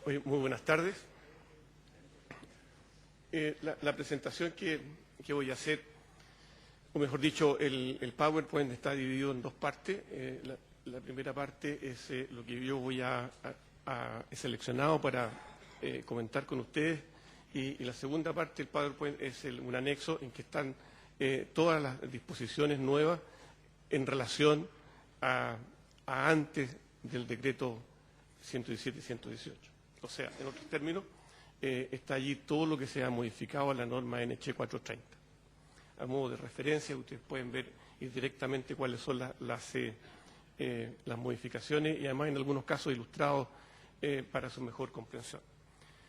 Muy buenas tardes. La presentación que voy a hacer, o mejor dicho, el PowerPoint está dividido en dos partes. La primera parte es lo que yo voy a seleccionado para comentar con ustedes, y la segunda parte del PowerPoint es un anexo en que están todas las disposiciones nuevas en relación a antes del decreto 117 y 118. O sea, en otros términos, está allí todo lo que se ha modificado a la norma NC 430. A modo de referencia, ustedes pueden ver directamente cuáles son las modificaciones y además en algunos casos ilustrados para su mejor comprensión.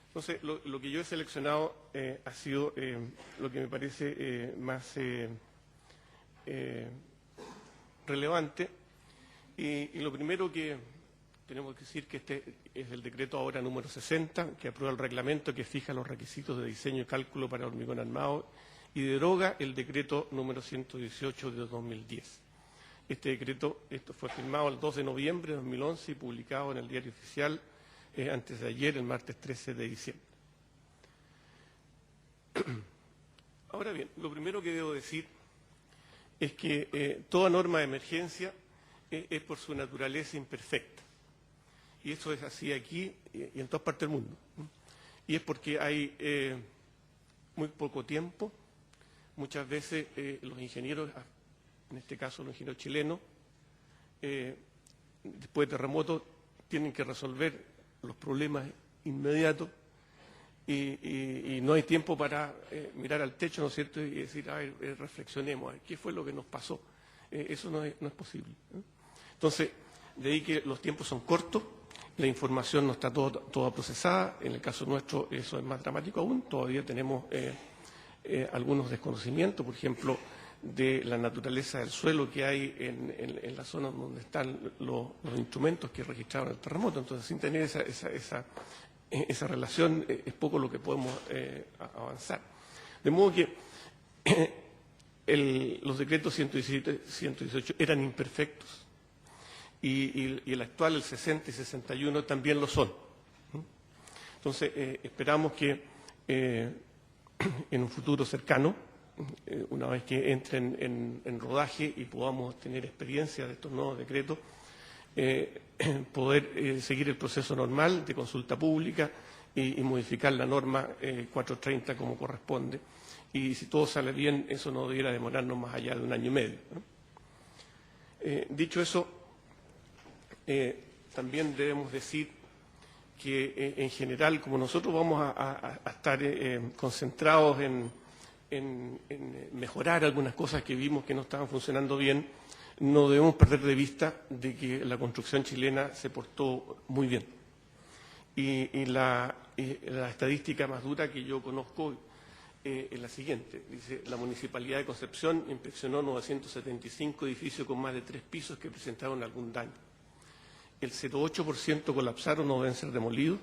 Entonces, lo que yo he seleccionado ha sido lo que me parece más relevante, y lo primero que tenemos que decir que este es el decreto ahora número 60, que aprueba el reglamento que fija los requisitos de diseño y cálculo para hormigón armado y deroga el decreto número 118 de 2010. Este decreto fue firmado el 2 de noviembre de 2011 y publicado en el Diario Oficial antes de ayer, el martes 13 de diciembre. Ahora bien, lo primero que debo decir es que toda norma de emergencia es por su naturaleza imperfecta. Y eso es así aquí y en todas partes del mundo. Y es porque hay muy poco tiempo. Muchas veces los ingenieros, en este caso los ingenieros chilenos, después de terremotos, tienen que resolver los problemas inmediatos y no hay tiempo para mirar al techo, ¿no es cierto?, y decir, a ver, reflexionemos, a ver, ¿qué fue lo que nos pasó? Eso no es posible. Entonces, de ahí que los tiempos son cortos. La información no está toda procesada. En el caso nuestro eso es más dramático aún. Todavía tenemos algunos desconocimientos, por ejemplo, de la naturaleza del suelo que hay en la zona donde están los instrumentos que registraron el terremoto. Entonces, sin tener esa relación, es poco lo que podemos avanzar. De modo que los decretos 117 y 118 eran imperfectos. Y el actual, el 60 y 61, también lo son. Entonces, esperamos que en un futuro cercano, una vez que entren en rodaje y podamos tener experiencia de estos nuevos decretos, poder seguir el proceso normal de consulta pública y modificar la norma 430 como corresponde. Y si todo sale bien, eso no debiera demorarnos más allá de 1 año y medio, ¿no? Dicho eso, también debemos decir que en general, como nosotros vamos a estar concentrados en mejorar algunas cosas que vimos que no estaban funcionando bien, no debemos perder de vista de que la construcción chilena se portó muy bien. Y la estadística más dura que yo conozco es la siguiente. Dice, la Municipalidad de Concepción inspeccionó 975 edificios con más de 3 pisos que presentaron algún daño. El 0,8% colapsaron o deben ser demolidos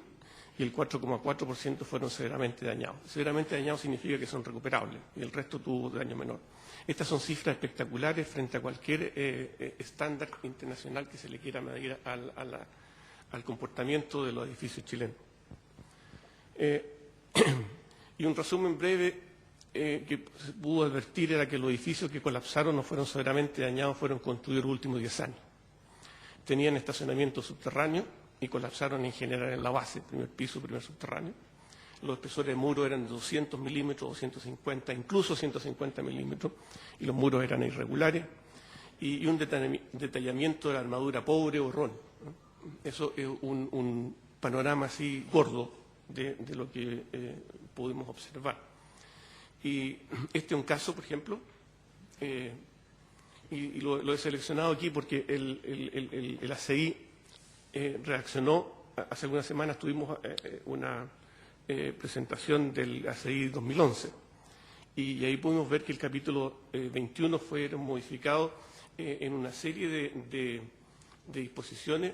y el 4,4% fueron severamente dañados. Severamente dañados significa que son recuperables y el resto tuvo daño menor. Estas son cifras espectaculares frente a cualquier estándar internacional que se le quiera medir al comportamiento de los edificios chilenos. Y un resumen breve que se pudo advertir era que los edificios que colapsaron o fueron severamente dañados fueron construidos los últimos 10 años. Tenían estacionamiento subterráneo y colapsaron en general en la base, primer piso, primer subterráneo. Los espesores de muros eran de 200 milímetros, 250, incluso 150 milímetros, y los muros eran irregulares, y un detallamiento de la armadura pobre o ron, ¿no? Eso es un panorama así gordo de lo que pudimos observar. Y este es un caso, por ejemplo, y lo he seleccionado aquí porque el ACI reaccionó. Hace algunas semanas tuvimos una presentación del ACI 2011 y ahí pudimos ver que el capítulo 21 fue modificado en una serie de disposiciones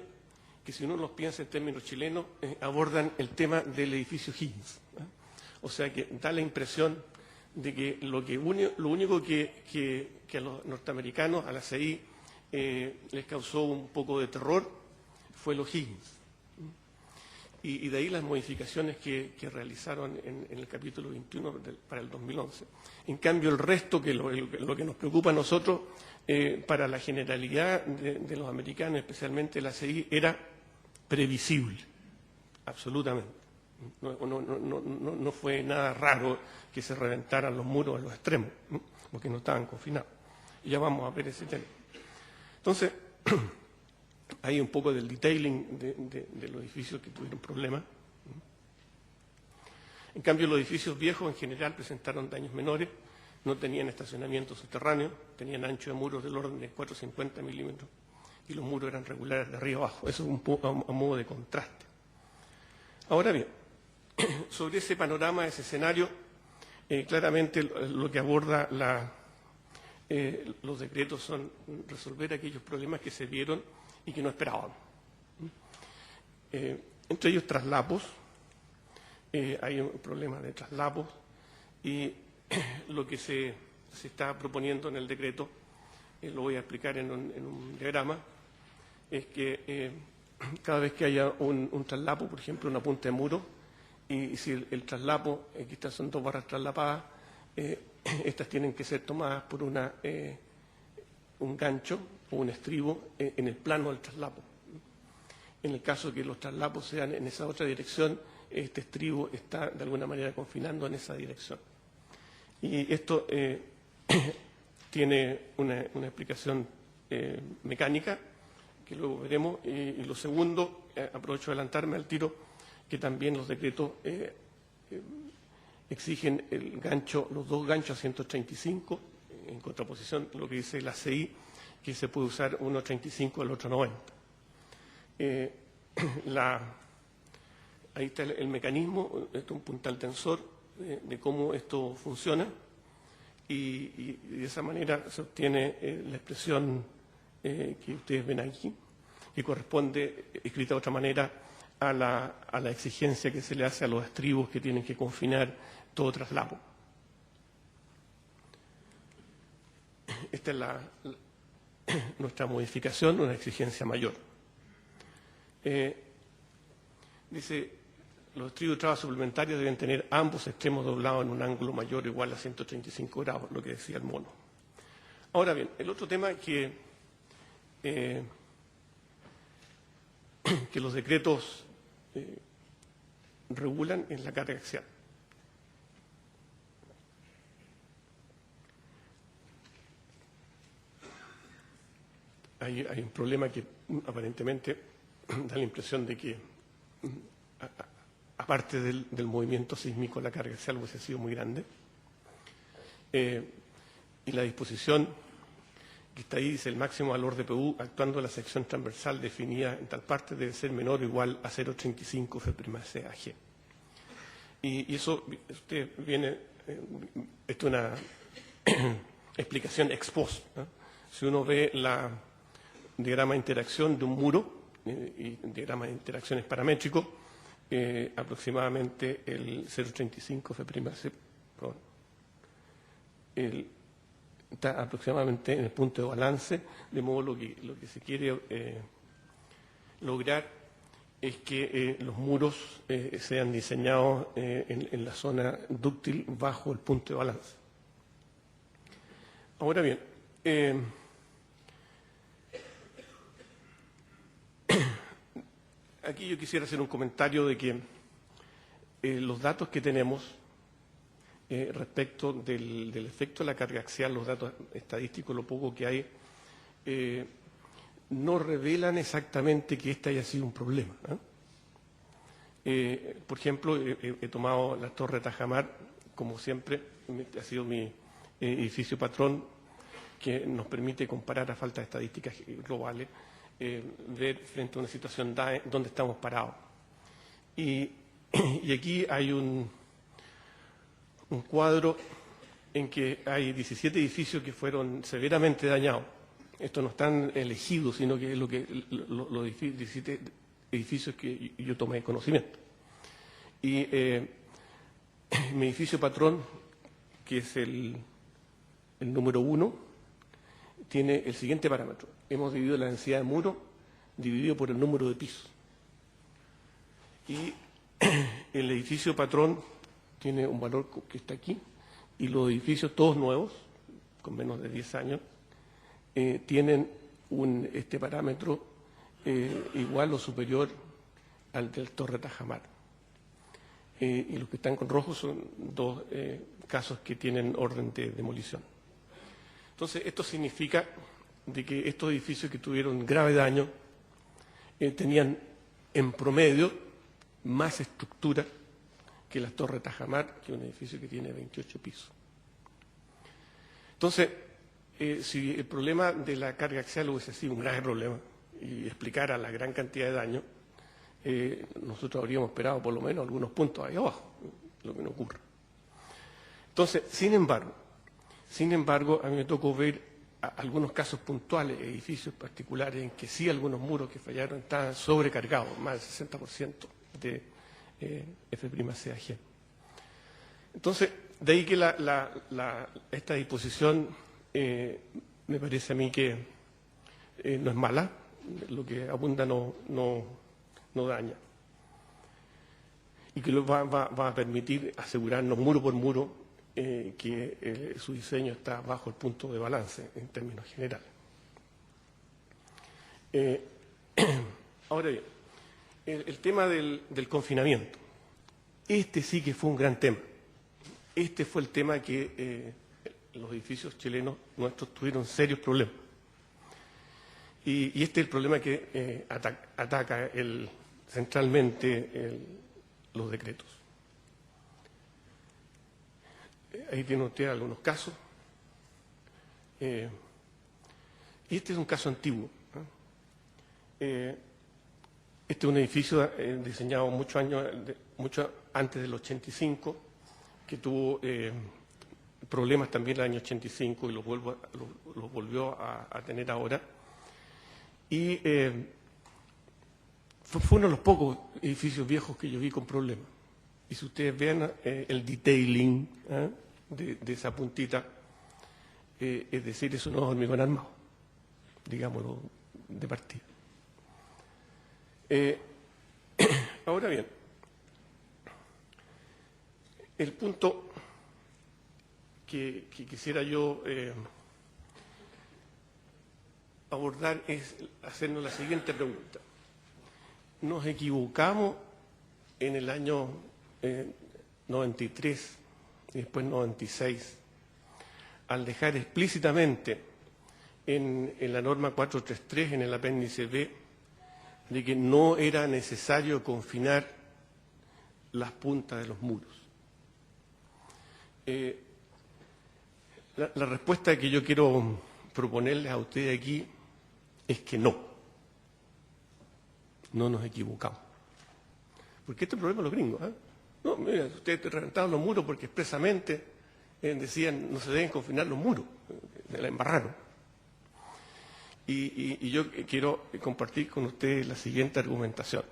que, si uno los piensa en términos chilenos, abordan el tema del edificio Higgins, ¿eh? O sea que da la impresión de que lo único que a los norteamericanos, a la CI, les causó un poco de terror fue los Higgins. Y de ahí las modificaciones que realizaron en el capítulo 21 para el 2011. En cambio, el resto, que lo que nos preocupa a nosotros, para la generalidad de los americanos, especialmente la CI, era previsible, absolutamente. No fue nada raro que se reventaran los muros a los extremos, ¿no? Porque no estaban confinados. Y ya vamos a ver ese tema. Entonces, hay un poco del detailing de los edificios que tuvieron problemas. En cambio, los edificios viejos en general presentaron daños menores, no tenían estacionamiento subterráneo, tenían ancho de muros del orden de 450 milímetros y los muros eran regulares de arriba abajo. Eso es un poco a modo de contraste. Ahora bien, sobre ese panorama, ese escenario, claramente lo que aborda los decretos son resolver aquellos problemas que se vieron y que no esperábamos. Entre ellos traslapos, hay un problema de traslapos y lo que se está proponiendo en el decreto, lo voy a explicar en un diagrama, es que cada vez que haya un traslapo, por ejemplo, una punta de muro, y si el traslapo, aquí estas son dos barras traslapadas, estas tienen que ser tomadas por un gancho o un estribo en el plano del traslapo. En el caso que los traslapos sean en esa otra dirección, este estribo está de alguna manera confinando en esa dirección. Y esto tiene una explicación mecánica, que luego veremos. Y lo segundo, aprovecho de adelantarme al tiro, que también los decretos exigen los dos ganchos a 135, en contraposición a lo que dice la CI, que se puede usar uno 35 al otro 90. Ahí está el mecanismo, esto es un puntal tensor de cómo esto funciona y de esa manera se obtiene la expresión que ustedes ven aquí, que corresponde, escrita de otra manera, a la exigencia que se le hace a los estribos que tienen que confinar todo traslapo. Esta es nuestra modificación, una exigencia mayor. Dice, los estribos de traba suplementarios deben tener ambos extremos doblados en un ángulo mayor o igual a 135 grados, lo que decía el mono. Ahora bien, el otro tema que los decretos regulan es la carga axial. Hay un problema que aparentemente da la impresión de que, aparte del movimiento sísmico, la carga axial hubiese sido muy grande. Y la disposición que está ahí dice el máximo valor de PU actuando en la sección transversal definida en tal parte debe ser menor o igual a 0,35 F'C/G. Y eso, usted viene, esto es una explicación ex post, ¿no? Si uno ve la diagrama de interacción de un muro y diagrama de interacciones paramétricos, aproximadamente el 0,35 F'C, está aproximadamente en el punto de balance, de modo lo que se quiere lograr es que los muros sean diseñados en la zona dúctil bajo el punto de balance. Ahora bien, aquí yo quisiera hacer un comentario de que los datos que tenemos respecto del efecto de la carga axial, los datos estadísticos, lo poco que hay, no revelan exactamente que este haya sido un problema, ¿no? Por ejemplo, he tomado la Torre Tajamar, como siempre, ha sido mi edificio patrón, que nos permite comparar a falta de estadísticas globales, ver frente a una situación donde estamos parados. Y aquí hay un cuadro en que hay 17 edificios que fueron severamente dañados. Estos no están elegidos, sino que es los 17 edificios que yo tomé conocimiento. Y mi edificio patrón, que es el número 1, tiene el siguiente parámetro. Hemos dividido la densidad de muro dividido por el número de pisos. Y el edificio patrón tiene un valor que está aquí, y los edificios todos nuevos, con menos de 10 años, tienen este parámetro igual o superior al del Torre Tajamar. Y los que están con rojo son dos casos que tienen orden de demolición. Entonces, esto significa de que estos edificios que tuvieron grave daño tenían en promedio más estructura que la Torre Tajamar, que es un edificio que tiene 28 pisos. Entonces, si el problema de la carga axial hubiese sido un grave problema y explicara la gran cantidad de daño, nosotros habríamos esperado por lo menos algunos puntos ahí abajo, lo que no ocurre. Entonces, sin embargo, a mí me tocó ver algunos casos puntuales, edificios particulares, en que sí algunos muros que fallaron estaban sobrecargados, más del 60% de F'CG. Entonces, de ahí que esta disposición me parece a mí que no es mala, lo que abunda no daña, y que va a permitir asegurarnos muro por muro que su diseño está bajo el punto de balance en términos generales. Ahora bien, el tema del confinamiento, este sí que fue un gran tema. Este fue el tema que los edificios chilenos nuestros tuvieron serios problemas. Y este es el problema que ataca centralmente los decretos. Ahí tiene usted algunos casos. Y este es un caso antiguo, ¿no? Este es un edificio diseñado mucho antes del 85, que tuvo problemas también en el año 85 y los volvió a tener ahora. Y fue uno de los pocos edificios viejos que yo vi con problemas. Y si ustedes vean el detailing de esa puntita, es decir, eso no es hormigón armado, digámoslo de partida. Ahora bien, el punto que quisiera yo abordar es hacernos la siguiente pregunta. ¿Nos equivocamos en el año 93 y después 96 al dejar explícitamente en la norma 433, en el apéndice B, de que no era necesario confinar las puntas de los muros? La respuesta que yo quiero proponerles a ustedes aquí es que no nos equivocamos. Porque este problema de los gringos, no, mira, ustedes reventaron los muros porque expresamente decían no se deben confinar los muros, la embarraron. Y yo quiero compartir con ustedes la siguiente argumentación.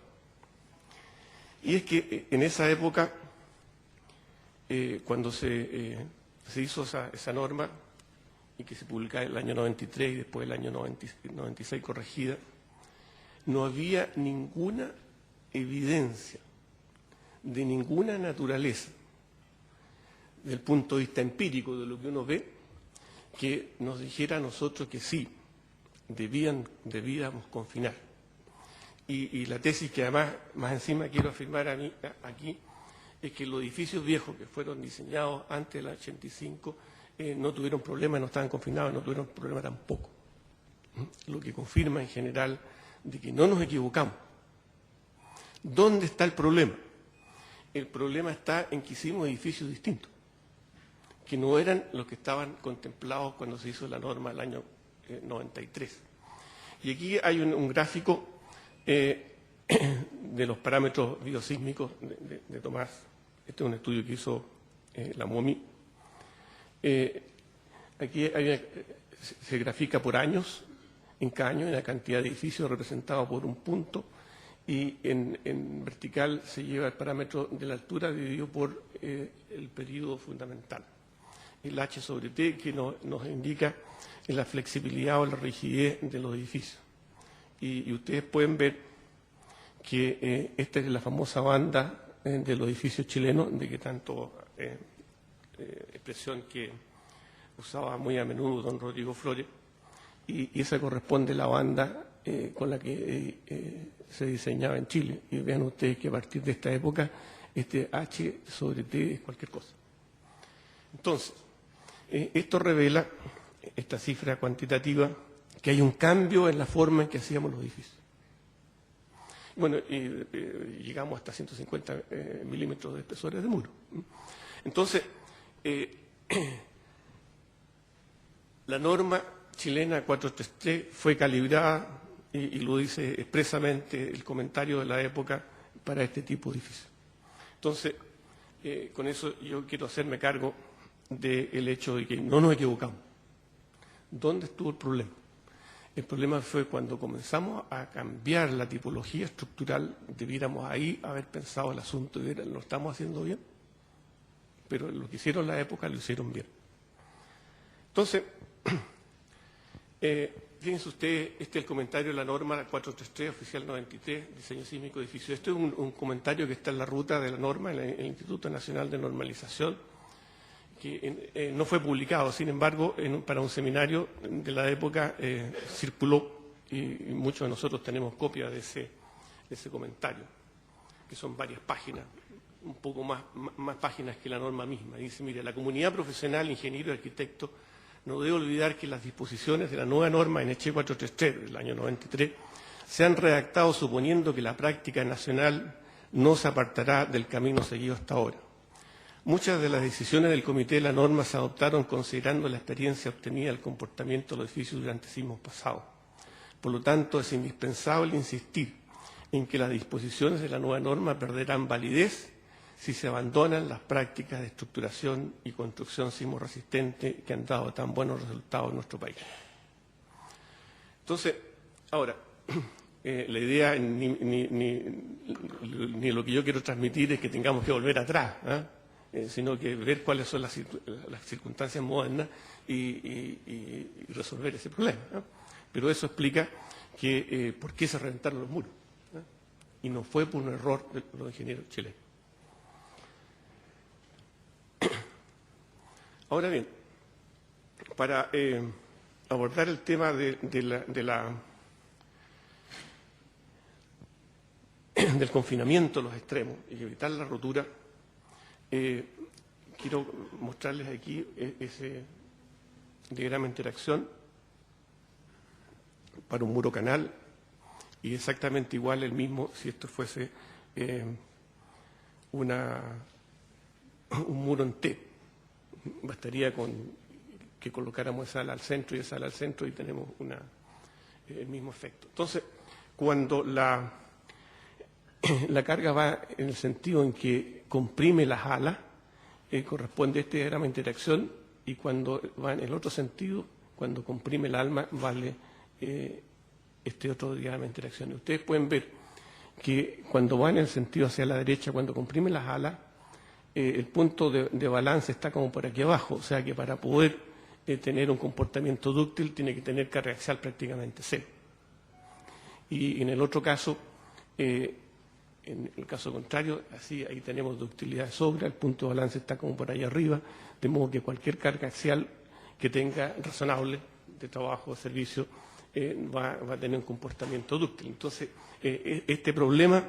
Y es que en esa época, cuando se hizo esa norma y que se publicaba en el año 93 y después el año 96 corregida, no había ninguna evidencia de ninguna naturaleza, desde el punto de vista empírico de lo que uno ve, que nos dijera a nosotros que sí, debíamos confinar. Y la tesis que además, más encima quiero afirmar aquí, es que los edificios viejos que fueron diseñados antes del 85 no tuvieron problemas, no estaban confinados, no tuvieron problema tampoco. Lo que confirma en general de que no nos equivocamos. ¿Dónde está el problema? El problema está en que hicimos edificios distintos, que no eran los que estaban contemplados cuando se hizo la norma del año 93. Y aquí hay un gráfico de los parámetros biosísmicos de Tomás. Este es un estudio que hizo la MOMI. Aquí se grafica por años, en cada año, la cantidad de edificios representados por un punto, y en vertical se lleva el parámetro de la altura dividido por el período fundamental, el H sobre T, que nos indica la flexibilidad o la rigidez de los edificios. Y ustedes pueden ver que esta es la famosa banda de los edificios chilenos, de que tanto expresión que usaba muy a menudo don Rodrigo Flores, y esa corresponde a la banda con la que se diseñaba en Chile. Y vean ustedes que a partir de esta época este H sobre T es cualquier cosa. Entonces, esto revela, esta cifra cuantitativa, que hay un cambio en la forma en que hacíamos los edificios. Bueno, llegamos hasta 150 milímetros de espesores de muro. Entonces, la norma chilena 433 fue calibrada, y lo dice expresamente el comentario de la época, para este tipo de edificios. Entonces, con eso yo quiero hacerme cargo del hecho de que no nos equivocamos. ¿Dónde estuvo el problema? El problema fue cuando comenzamos a cambiar la tipología estructural, debiéramos ahí haber pensado el asunto y lo estamos haciendo bien, pero lo que hicieron en la época lo hicieron bien. Entonces, fíjense ustedes, este es el comentario de la norma 433, oficial 93, diseño sísmico de edificios. Este es un comentario que está en la ruta de la norma, en el Instituto Nacional de Normalización, que no fue publicado. Sin embargo, para un seminario de la época circuló, y muchos de nosotros tenemos copia de ese comentario, que son varias páginas, un poco más páginas que la norma misma. Dice, mire, la comunidad profesional, ingeniero y arquitecto, no debe olvidar que las disposiciones de la nueva norma NH 433 del año 93 se han redactado suponiendo que la práctica nacional no se apartará del camino seguido hasta ahora. Muchas de las decisiones del Comité de la Norma se adoptaron considerando la experiencia obtenida del comportamiento de los edificios durante sismos pasados. Por lo tanto, es indispensable insistir en que las disposiciones de la nueva norma perderán validez si se abandonan las prácticas de estructuración y construcción sismorresistente que han dado tan buenos resultados en nuestro país. Entonces, ahora, la idea ni lo que yo quiero transmitir es que tengamos que volver atrás, sino que ver cuáles son las circunstancias modernas y resolver ese problema. Pero eso explica que por qué se reventaron los muros. Y no fue por un error de los ingenieros chilenos. Ahora bien, para abordar el tema del confinamiento a los extremos y evitar la rotura, quiero mostrarles aquí ese diagrama de interacción para un muro canal, y exactamente igual el mismo si esto fuese un muro en T. Bastaría con que colocáramos esa ala al centro y esa ala al centro y tenemos el mismo efecto. Entonces, cuando la carga va en el sentido en que comprime las alas, corresponde a este diagrama de interacción, y cuando va en el otro sentido, cuando comprime el alma, vale este otro diagrama de interacción. Y ustedes pueden ver que cuando va en el sentido hacia la derecha, cuando comprime las alas, el punto de balance está como por aquí abajo, o sea que para poder tener un comportamiento dúctil tiene que tener carga axial prácticamente cero. Y en el otro caso, en el caso contrario, así ahí tenemos ductilidad de sobra, el punto de balance está como por ahí arriba, de modo que cualquier carga axial que tenga razonable de trabajo o servicio va a tener un comportamiento dúctil. Entonces, este problema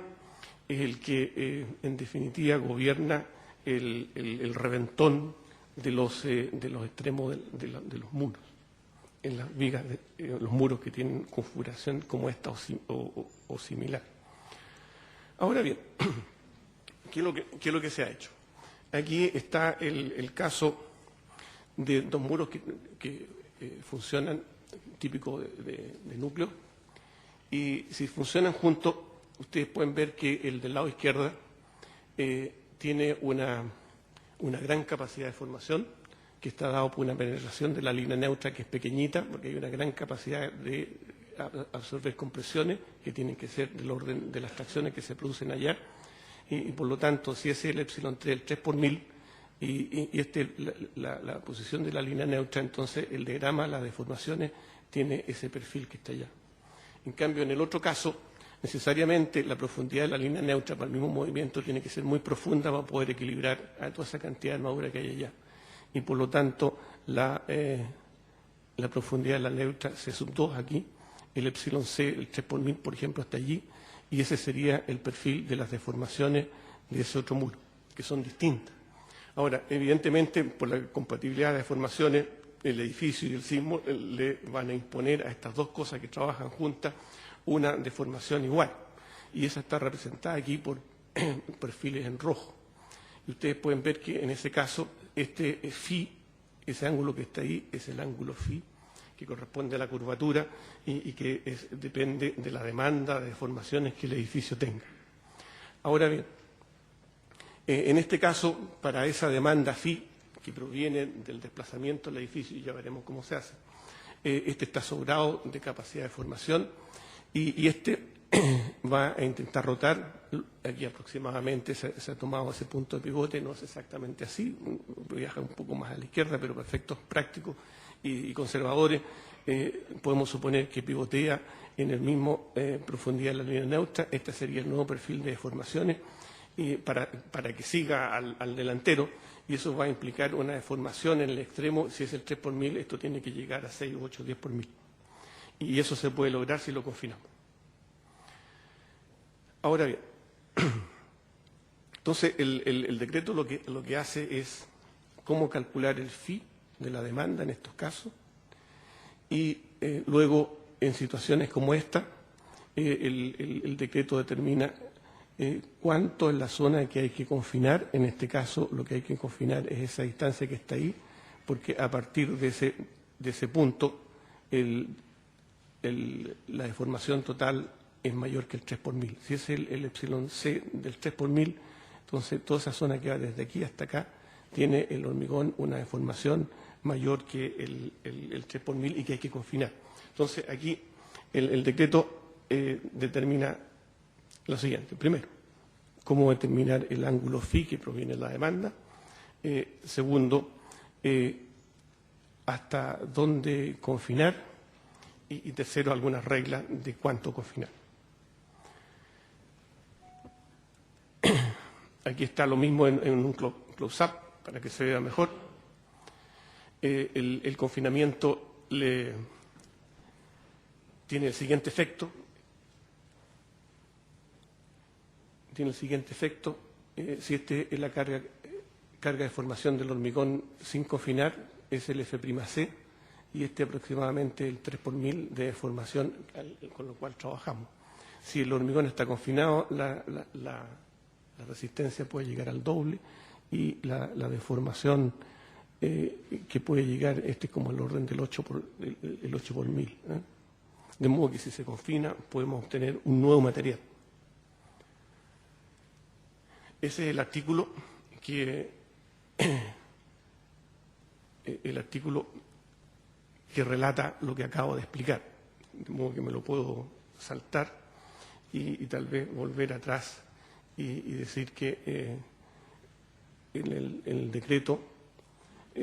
es el que en definitiva gobierna el reventón de los extremos de los muros, en las vigas, los muros que tienen configuración como esta o similar. Ahora bien, ¿qué es lo que se ha hecho? Aquí está el caso de dos muros que funcionan, típico de núcleo, y si funcionan juntos, ustedes pueden ver que el del lado izquierdo tiene una gran capacidad de formación, que está dado por una penetración de la línea neutra que es pequeñita, porque hay una gran capacidad de absorber compresiones que tienen que ser del orden de las tracciones que se producen allá, y por lo tanto, si ese es el epsilon 3, el 3 por 1000, y la posición de la línea neutra, entonces el diagrama, las deformaciones, tiene ese perfil que está allá. En cambio, en el otro caso, Necesariamente la profundidad de la línea neutra para el mismo movimiento tiene que ser muy profunda para poder equilibrar a toda esa cantidad de armadura que hay allá. Y por lo tanto, la profundidad de la neutra se sub 2 aquí, el epsilon c, el 3 por 1000, por ejemplo, hasta allí, y ese sería el perfil de las deformaciones de ese otro muro, que son distintas. Ahora, evidentemente, por la compatibilidad de deformaciones, el edificio y el sismo le van a imponer a estas dos cosas que trabajan juntas una deformación igual. Y esa está representada aquí por perfiles en rojo. Y ustedes pueden ver que en ese caso, este phi, ese ángulo que está ahí, es el ángulo phi, que corresponde a la curvatura y que depende de la demanda de deformaciones que el edificio tenga. Ahora bien, en este caso, para esa demanda phi, que proviene del desplazamiento del edificio, y ya veremos cómo se hace, este está sobrado de capacidad de formación y este va a intentar rotar. Aquí aproximadamente se ha tomado ese punto de pivote, no es exactamente así, viaja un poco más a la izquierda, pero para efectos prácticos y conservadores podemos suponer que pivotea en el mismo profundidad de la línea neutra. Este sería el nuevo perfil de deformaciones para que siga al delantero, y eso va a implicar una deformación en el extremo. Si es el 3 por 1000, esto tiene que llegar a 6, 8, 10 por 1000. Y eso se puede lograr si lo confinamos. Ahora bien, entonces el decreto lo que hace es cómo calcular el phi de la demanda en estos casos, y luego en situaciones como esta el decreto determina cuánto es la zona que hay que confinar. En este caso lo que hay que confinar es esa distancia que está ahí, porque a partir de ese punto la deformación total es mayor que el 3 por 1000. Si es el epsilon c del 3 por 1000, entonces toda esa zona que va desde aquí hasta acá tiene el hormigón una deformación mayor que el 3 por 1000 y que hay que confinar. Entonces aquí el decreto determina lo siguiente. Primero, cómo determinar el ángulo phi que proviene de la demanda. Segundo, hasta dónde confinar. Y tercero, algunas reglas de cuánto confinar. Aquí está lo mismo en un close-up para que se vea mejor. El confinamiento tiene el siguiente efecto. Si este es la carga de formación del hormigón sin confinar, es el F'C, y este aproximadamente el 3 por 1000 de deformación con lo cual trabajamos. Si el hormigón está confinado, la resistencia puede llegar al doble, y la deformación que puede llegar, este es como el orden del 8 por 1000. De modo que si se confina, podemos obtener un nuevo material. Ese es el artículo que relata lo que acabo de explicar. De modo que me lo puedo saltar y tal vez volver atrás y decir que en el decreto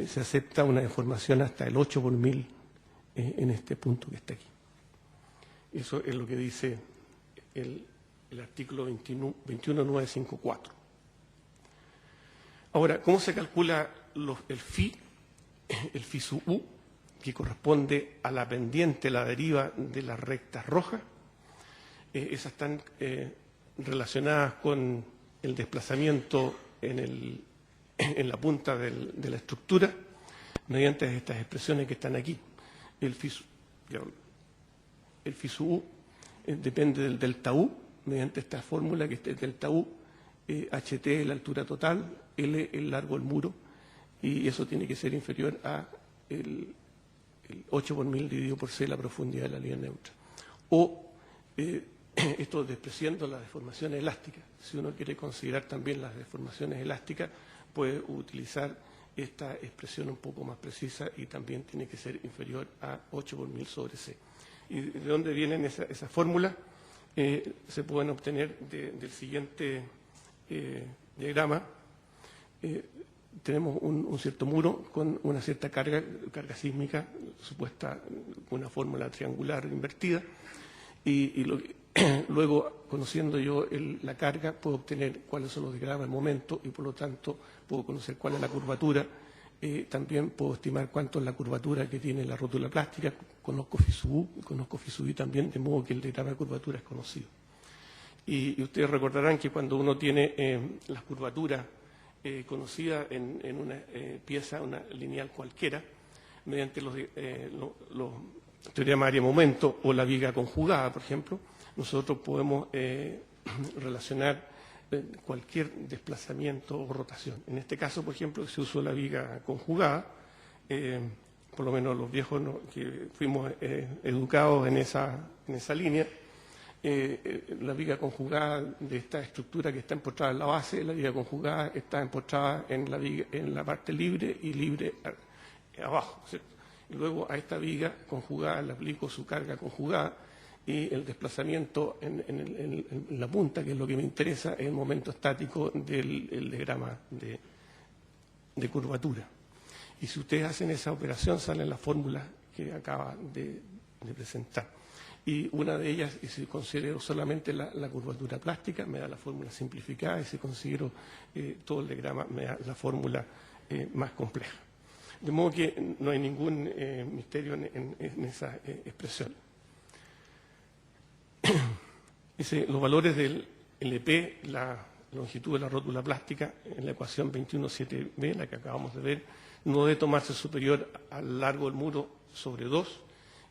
se acepta una deformación hasta el 8 por 1000 en este punto que está aquí. Eso es lo que dice el artículo 21954. Ahora, ¿cómo se calcula el phi? El phi sub u, que corresponde a la pendiente, la deriva de las rectas rojas. Esas están relacionadas con el desplazamiento en la punta de la estructura, mediante estas expresiones que están aquí. El phi sub u depende del delta u, mediante esta fórmula que es el delta u, ht es la altura total, L el largo del muro, y eso tiene que ser inferior a el 8 por 1000 dividido por C la profundidad de la línea neutra. O esto despreciando las deformaciones elásticas. Si uno quiere considerar también las deformaciones elásticas, puede utilizar esta expresión un poco más precisa, y también tiene que ser inferior a 8 por 1000 sobre C. ¿Y de dónde vienen esas fórmulas? Se pueden obtener del siguiente diagrama. Tenemos un cierto muro con una cierta carga sísmica supuesta, una fórmula triangular invertida, y Luego, conociendo yo la carga, puedo obtener cuáles son los diagramas del momento y, por lo tanto, puedo conocer cuál es la curvatura. También puedo estimar cuánto es la curvatura que tiene la rótula plástica. Conozco FISU y conozco FISUI también, de modo que el diagrama de curvatura es conocido. Y ustedes recordarán que cuando uno tiene las curvaturas conocidas en una pieza, una lineal cualquiera, mediante los teoremas de área-momento o la viga conjugada, por ejemplo, nosotros podemos relacionar cualquier desplazamiento o rotación. En este caso, por ejemplo, se usó la viga conjugada, por lo menos los viejos que fuimos educados en esa línea, la viga conjugada de esta estructura que está empotrada en la base, la viga conjugada está empotrada en la parte libre y libre abajo, ¿cierto? Y luego a esta viga conjugada le aplico su carga conjugada y el desplazamiento en la punta, que es lo que me interesa, es el momento estático del diagrama de curvatura. Y si ustedes hacen esa operación, salen las fórmulas que acaba de presentar. Y una de ellas, y si considero solamente la curvatura plástica, me da la fórmula simplificada, y si considero todo el diagrama, me da la fórmula más compleja. De modo que no hay ningún misterio en esa expresión. Dice, los valores del LP, la longitud de la rótula plástica, en la ecuación 21.7b, la que acabamos de ver, no debe tomarse superior al largo del muro sobre 2,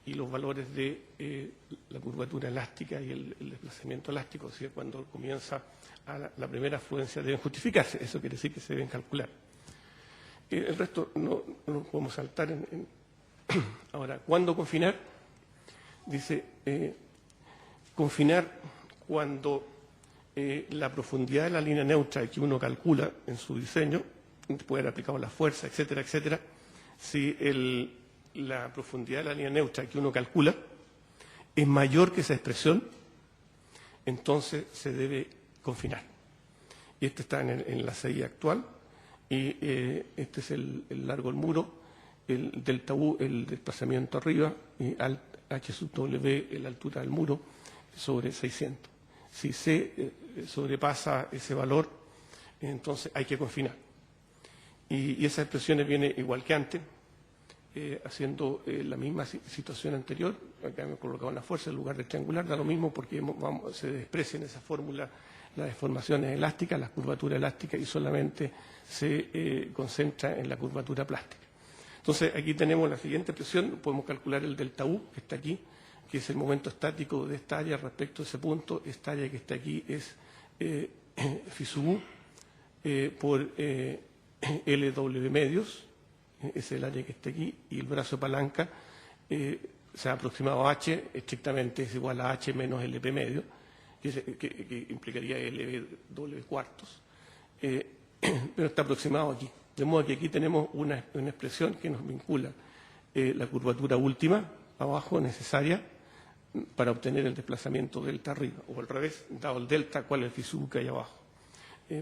y los valores de la curvatura elástica y el desplazamiento elástico, o sea, cuando comienza la primera afluencia, deben justificarse. Eso quiere decir que se deben calcular. El resto no podemos saltar. Ahora, ¿cuándo confinar? Dice, confinar cuando la profundidad de la línea neutra que uno calcula en su diseño, puede haber aplicado la fuerza, etcétera, etcétera, si la profundidad de la línea neutra que uno calcula es mayor que esa expresión, entonces se debe confinar. Y esto está en la CI actual, y este es el largo del muro, el delta U, el desplazamiento arriba, y H sub W, la altura del muro, sobre 600. Si se sobrepasa ese valor, entonces hay que confinar. Y esas expresiones vienen igual que antes, haciendo la misma situación anterior. Acá me he colocado una fuerza en lugar de triangular, da lo mismo porque se desprecia en esa fórmula las deformaciones elásticas, las curvaturas elásticas, y solamente se concentra en la curvatura plástica. Entonces, aquí tenemos la siguiente expresión, podemos calcular el delta U, que está aquí, que es el momento estático de esta área respecto a ese punto. Esta área que está aquí es phi sub U por LW medios, es el área que está aquí, y el brazo de palanca se ha aproximado a H, estrictamente es igual a H menos LP medio, que implicaría LW cuartos, pero está aproximado aquí. De modo que aquí tenemos una expresión que nos vincula la curvatura última, abajo, necesaria, para obtener el desplazamiento delta arriba, o al revés, dado el delta, cuál es el phi sub U que hay abajo.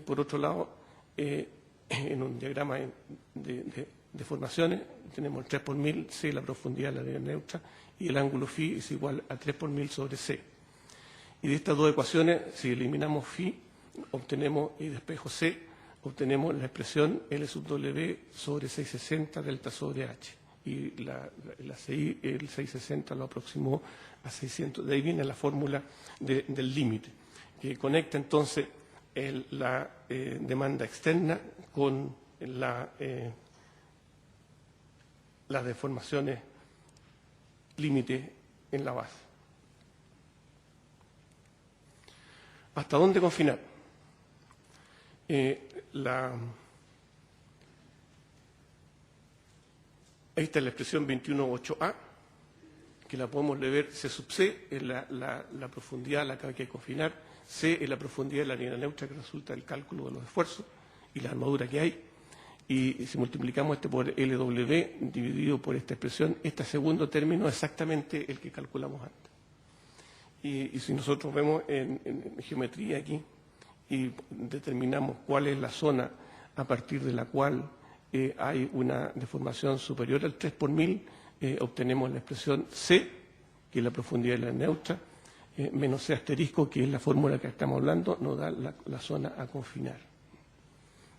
Por otro lado, en un diagrama de formaciones, tenemos el 3 por 1000, C, la profundidad de la línea neutra, y el ángulo phi es igual a 3 por 1000 sobre C. Y de estas dos ecuaciones, si eliminamos phi, obtenemos, y despejo C, obtenemos la expresión L sub W sobre 660 delta sobre H. Y la CI, el 660 lo aproximó a 600. De ahí viene la fórmula del límite, que conecta entonces la demanda externa con las deformaciones límite en la base. ¿Hasta dónde confinar? Ahí está la expresión 21.8a, que la podemos leer. C sub C es la profundidad a la que hay que confinar, C es la profundidad de la línea neutra que resulta del cálculo de los esfuerzos y la armadura que hay. Y si multiplicamos este por LW dividido por esta expresión, este segundo término es exactamente el que calculamos antes. Y si nosotros vemos en geometría aquí y determinamos cuál es la zona a partir de la cual hay una deformación superior al 3 por 1000, obtenemos la expresión C, que es la profundidad de la neutra, menos C asterisco, que es la fórmula que estamos hablando, nos da la zona a confinar.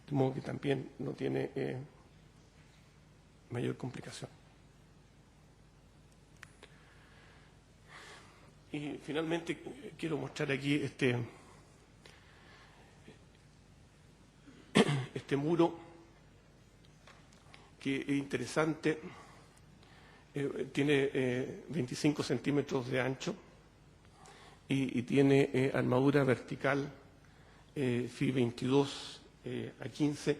De modo que también no tiene mayor complicación. Y finalmente quiero mostrar aquí este muro, que es interesante. Tiene 25 centímetros de ancho y tiene armadura vertical FI 22 a 15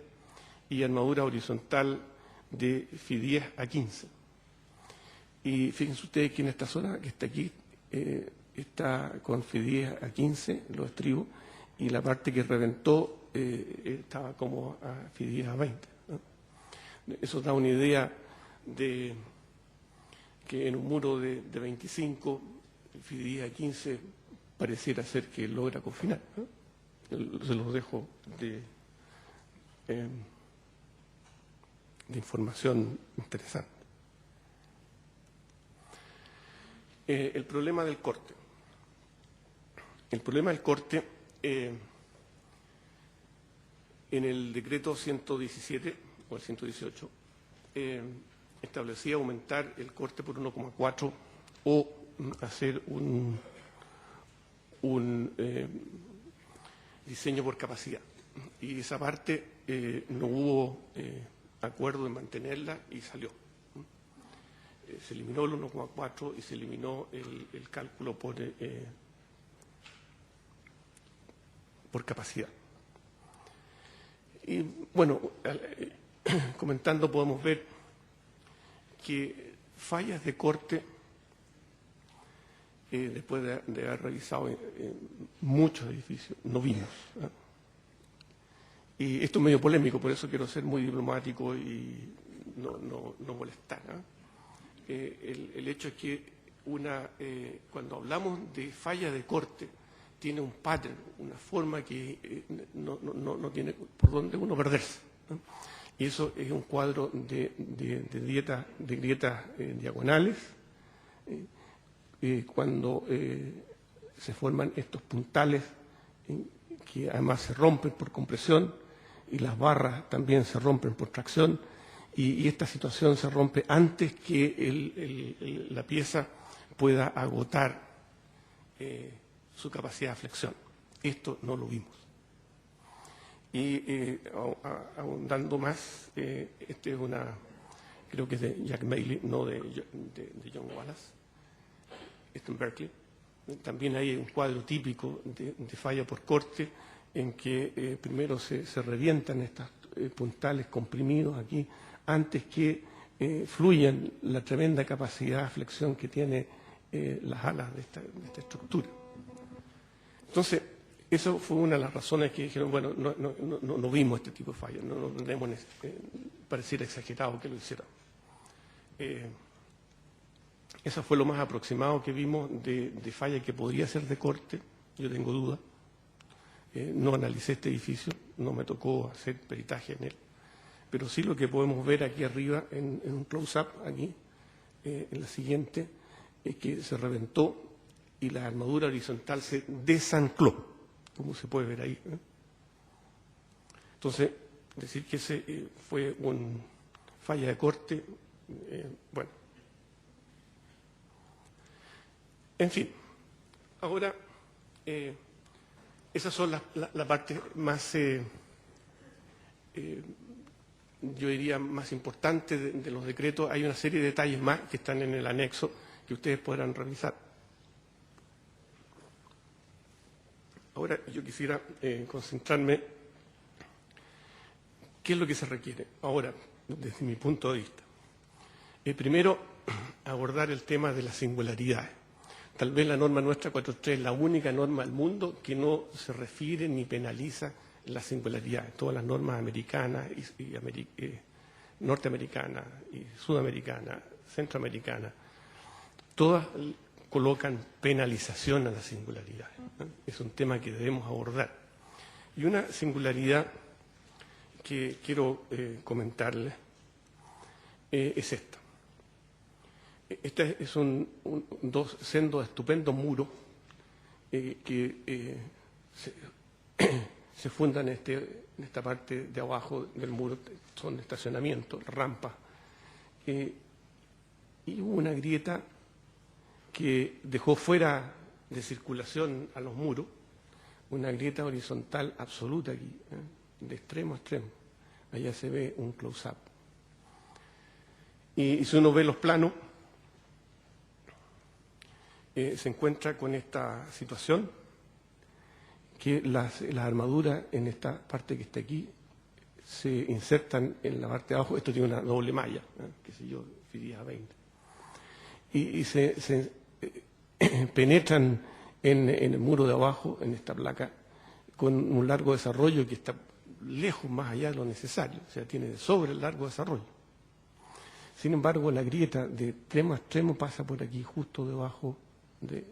y armadura horizontal de FI 10 a 15. Y fíjense ustedes que en esta zona que está aquí está con FI 10 a 15, los estribos, y la parte que reventó estaba como a FI 10 a 20. ¿No? Eso da una idea de que en un muro de 25, FI 10 a 15 pareciera ser que logra confinar, ¿no? Se los dejo de información interesante. El problema del corte. El problema del corte, en el decreto 117 o el 118, establecía aumentar el corte por 1,4 o hacer un diseño por capacidad. Y esa parte no hubo acuerdo de mantenerla y salió. Se eliminó el 1,4 y se eliminó el cálculo por capacidad. Y bueno, comentando podemos ver que fallas de corte, después de haber revisado muchos edificios, no vimos. Y esto es medio polémico, por eso quiero ser muy diplomático y no molestar. El hecho es que cuando hablamos de falla de corte, tiene un pattern, una forma que no tiene por dónde uno perderse, ¿no? Y eso es un cuadro de grietas diagonales, cuando se forman estos puntales que además se rompen por compresión y las barras también se rompen por tracción, y esta situación se rompe antes que la pieza pueda agotar su capacidad de flexión. Esto no lo vimos. Y ahondando más, este es creo que es de Jack Bailey, no de John Wallace, esto en Berkeley. También hay un cuadro típico de falla por corte, en que primero se revientan estos puntales comprimidos aquí, antes que fluyan la tremenda capacidad de flexión que tiene las alas de esta estructura. Entonces, eso fue una de las razones que dijeron, bueno, no vimos este tipo de fallas, no tenemos, pareciera exagerado que lo hicieran. Eso fue lo más aproximado que vimos de falla que podría ser de corte, yo tengo dudas. No analicé este edificio, no me tocó hacer peritaje en él, pero sí lo que podemos ver aquí arriba, en un close-up, aquí, en la siguiente, es que se reventó y la armadura horizontal se desancló, como se puede ver ahí. Entonces, decir que ese fue una falla de corte, bueno. En fin, ahora, esas son la parte más, yo diría, más importante de los decretos. Hay una serie de detalles más que están en el anexo que ustedes podrán revisar. Ahora yo quisiera concentrarme qué es lo que se requiere ahora, desde mi punto de vista. Primero, abordar el tema de las singularidades. Tal vez la norma nuestra 4.3 es la única norma del mundo que no se refiere ni penaliza las singularidades. Todas las normas americanas, norteamericanas, y sudamericanas, centroamericanas, todas colocan penalización a las singularidades, ¿no? Es un tema que debemos abordar. Y una singularidad que quiero comentarles es esta. Este es dos sendos estupendos muros que se fundan en esta parte de abajo del muro, son estacionamientos, rampas. Y hubo una grieta que dejó fuera de circulación a los muros, una grieta horizontal absoluta aquí, de extremo a extremo. Allá se ve un close-up. Y si uno ve los planos, se encuentra con esta situación, que las armaduras en esta parte que está aquí se insertan en la parte de abajo. Esto tiene una doble malla, qué sé yo, diría 20. Y se penetran en el muro de abajo, en esta placa, con un largo desarrollo que está lejos más allá de lo necesario, o sea, tiene de sobre el largo desarrollo. Sin embargo, la grieta de extremo a extremo pasa por aquí, justo debajo de...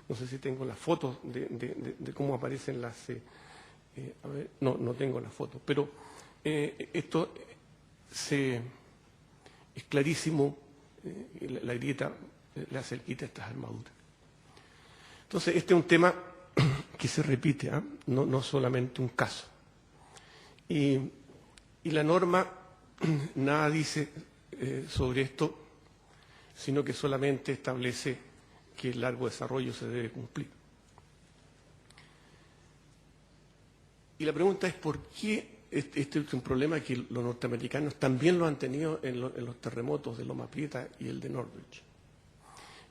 No sé si tengo las fotos de cómo aparecen las... a ver, no tengo las fotos, pero esto es clarísimo, la grieta le hace el quite a estas armaduras. Entonces, este es un tema que se repite, no solamente un caso. Y la norma nada dice sobre esto, sino que solamente establece que el largo desarrollo se debe cumplir. Y la pregunta es por qué este es un problema que los norteamericanos también lo han tenido en los terremotos de Loma Prieta y el de Norwich.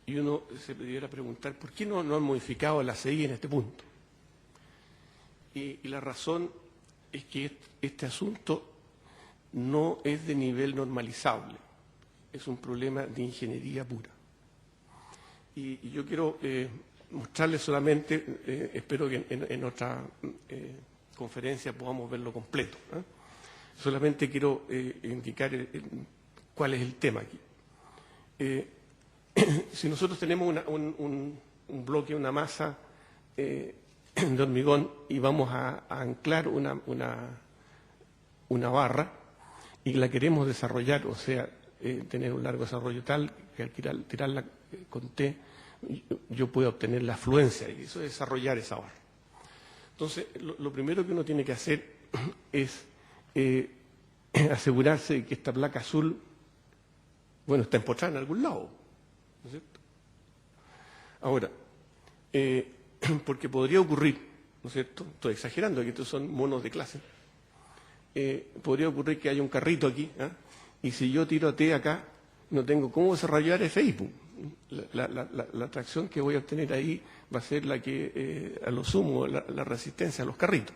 Y uno se pudiera preguntar, ¿por qué no han modificado la CI en este punto? Y la razón es que este asunto no es de nivel normalizable, es un problema de ingeniería pura. Y yo quiero mostrarles solamente, espero que en otra conferencia podamos verlo completo. Solamente quiero indicar cuál es el tema aquí. Si nosotros tenemos un bloque, una masa de hormigón y vamos a anclar una barra y la queremos desarrollar, o sea, tener un largo desarrollo tal que al tirarla con T yo puedo obtener la afluencia, y eso es desarrollar esa barra. Entonces, lo primero que uno tiene que hacer es asegurarse de que esta placa azul, bueno, está empotrada en algún lado, ¿no es cierto? Ahora, porque podría ocurrir, ¿no es cierto? Estoy exagerando, que estos son monos de clase. Podría ocurrir que haya un carrito aquí, y si yo tiro a T acá, no tengo cómo desarrollar FI. La tracción que voy a obtener ahí va a ser la que, a lo sumo, la resistencia a los carritos.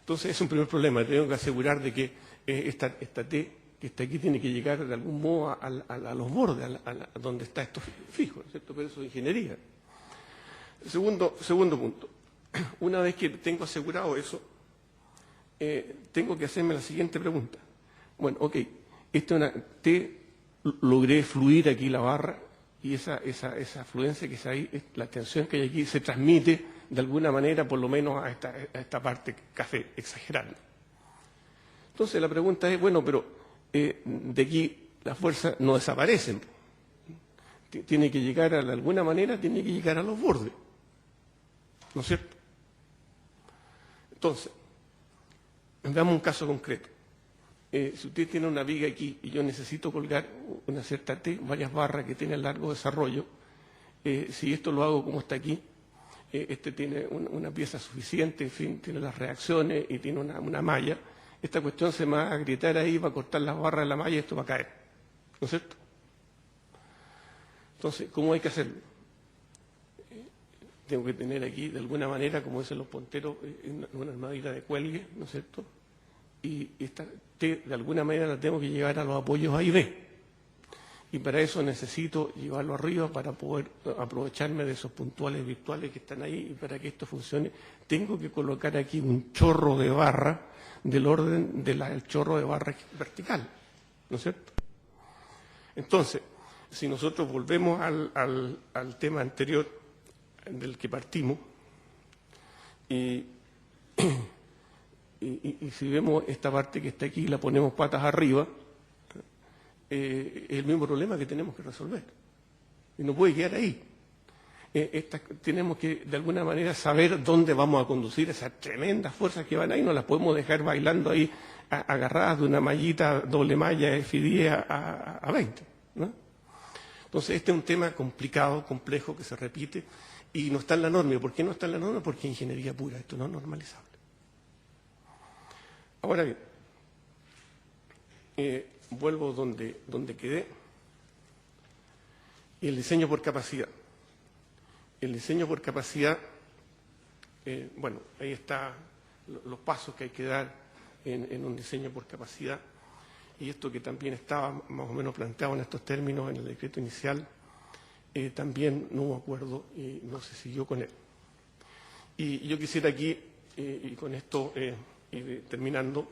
Entonces, es un primer problema. Tengo que asegurar de que esta T que está aquí tiene que llegar de algún modo a los bordes, a donde está esto fijo, ¿no es cierto? Pero eso es ingeniería. Segundo punto. Una vez que tengo asegurado eso, tengo que hacerme la siguiente pregunta. Bueno, ok, logré fluir aquí la barra y esa fluencia que está ahí, la tensión que hay aquí, se transmite de alguna manera, por lo menos a esta parte café, exagerando. Entonces la pregunta es, bueno, pero de aquí las fuerzas no desaparecen. Tiene que llegar de alguna manera, tiene que llegar a los bordes. ¿No es cierto? Entonces, veamos un caso concreto. Si usted tiene una viga aquí y yo necesito colgar una cierta T, varias barras que tienen largo desarrollo, si esto lo hago como está aquí, este tiene una pieza suficiente, en fin, tiene las reacciones y tiene una malla, esta cuestión se me va a agrietar ahí, va a cortar las barras de la malla y esto va a caer. ¿No es cierto? Entonces, ¿cómo hay que hacerlo? Tengo que tener aquí, de alguna manera, como dicen los ponteros, una armadura de cuelgue, ¿no es cierto? Y esta T, de alguna manera, la tengo que llevar a los apoyos A y B. Y para eso necesito llevarlo arriba para poder aprovecharme de esos puntuales virtuales que están ahí. Y para que esto funcione, tengo que colocar aquí un chorro de barra del orden del chorro de barra vertical, ¿no es cierto? Entonces, si nosotros volvemos al tema anterior del que partimos, y si vemos esta parte que está aquí y la ponemos patas arriba, es el mismo problema que tenemos que resolver. Y no puede quedar ahí. tenemos que, de alguna manera, saber dónde vamos a conducir esas tremendas fuerzas que van ahí. No las podemos dejar bailando ahí agarradas de una mallita doble malla FIDIE a 20, ¿no? Entonces, este es un tema complicado, complejo, que se repite y no está en la norma. ¿Y por qué no está en la norma? Porque es ingeniería pura, esto no es normalizable. Ahora bien, vuelvo donde quedé. Y el diseño por capacidad. El diseño por capacidad, bueno, ahí están los pasos que hay que dar en un diseño por capacidad. Y esto que también estaba más o menos planteado en estos términos en el decreto inicial, también no hubo acuerdo y no se siguió con él. Y yo quisiera aquí, y con esto ir terminando,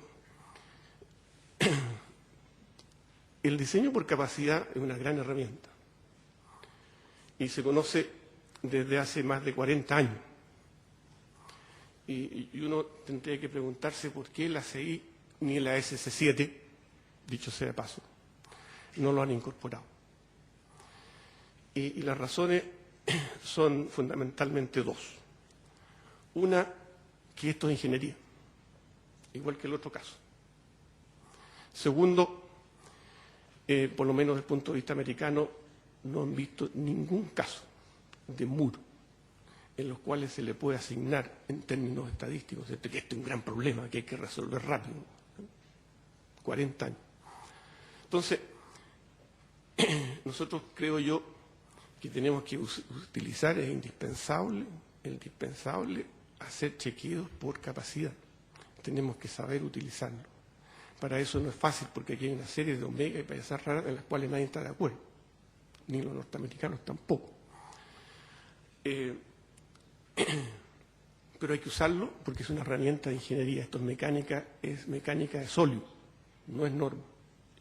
el diseño por capacidad es una gran herramienta y se conoce desde hace más de 40 años. Y uno tendría que preguntarse por qué la CI ni la SC7, dicho sea de paso, no lo han incorporado. Y las razones son fundamentalmente dos. Una, que esto es ingeniería, igual que el otro caso. Segundo, por lo menos desde el punto de vista americano, no han visto ningún caso de muro en los cuales se le puede asignar en términos estadísticos, ¿cierto?, que este es un gran problema que hay que resolver rápido. 40 años. Entonces, nosotros creo yo que tenemos que utilizar, es indispensable hacer chequeos por capacidad. Tenemos que saber utilizarlo. Para eso no es fácil, porque aquí hay una serie de omega y piezas raras en las cuales nadie está de acuerdo, ni los norteamericanos tampoco. Pero hay que usarlo porque es una herramienta de ingeniería. Esto es mecánica de sólido, no es norma.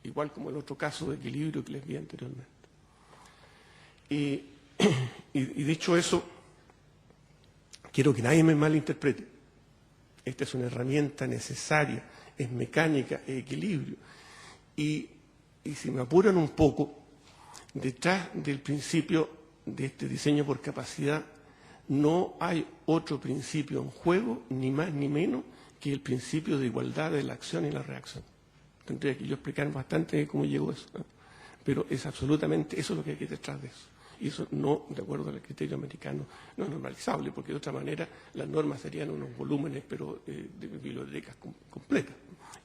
Igual como el otro caso de equilibrio que les vi anteriormente. Y dicho eso, quiero que nadie me malinterprete. Esta es una herramienta necesaria, es mecánica, es equilibrio. Y si me apuran un poco, detrás del principio de este diseño por capacidad, no hay otro principio en juego, ni más ni menos, que el principio de igualdad de la acción y la reacción. Tendría que yo explicar bastante cómo llegó eso, ¿no? Pero es absolutamente, eso es lo que hay que detrás de eso. Y eso no, de acuerdo al criterio americano, no es normalizable, porque de otra manera las normas serían unos volúmenes, pero de bibliotecas completas.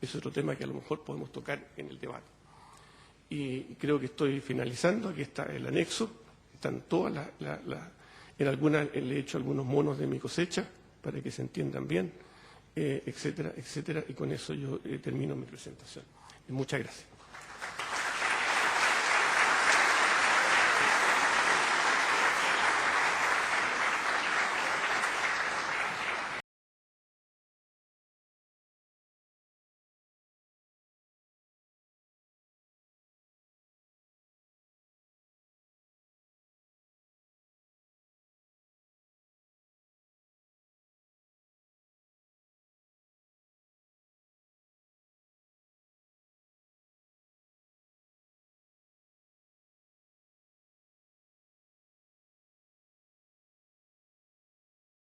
Es otro tema que a lo mejor podemos tocar en el debate. Y creo que estoy finalizando. Aquí está el anexo. Están todas en algunas le he hecho algunos monos de mi cosecha para que se entiendan bien, etcétera, etcétera. Y con eso yo termino mi presentación. Muchas gracias.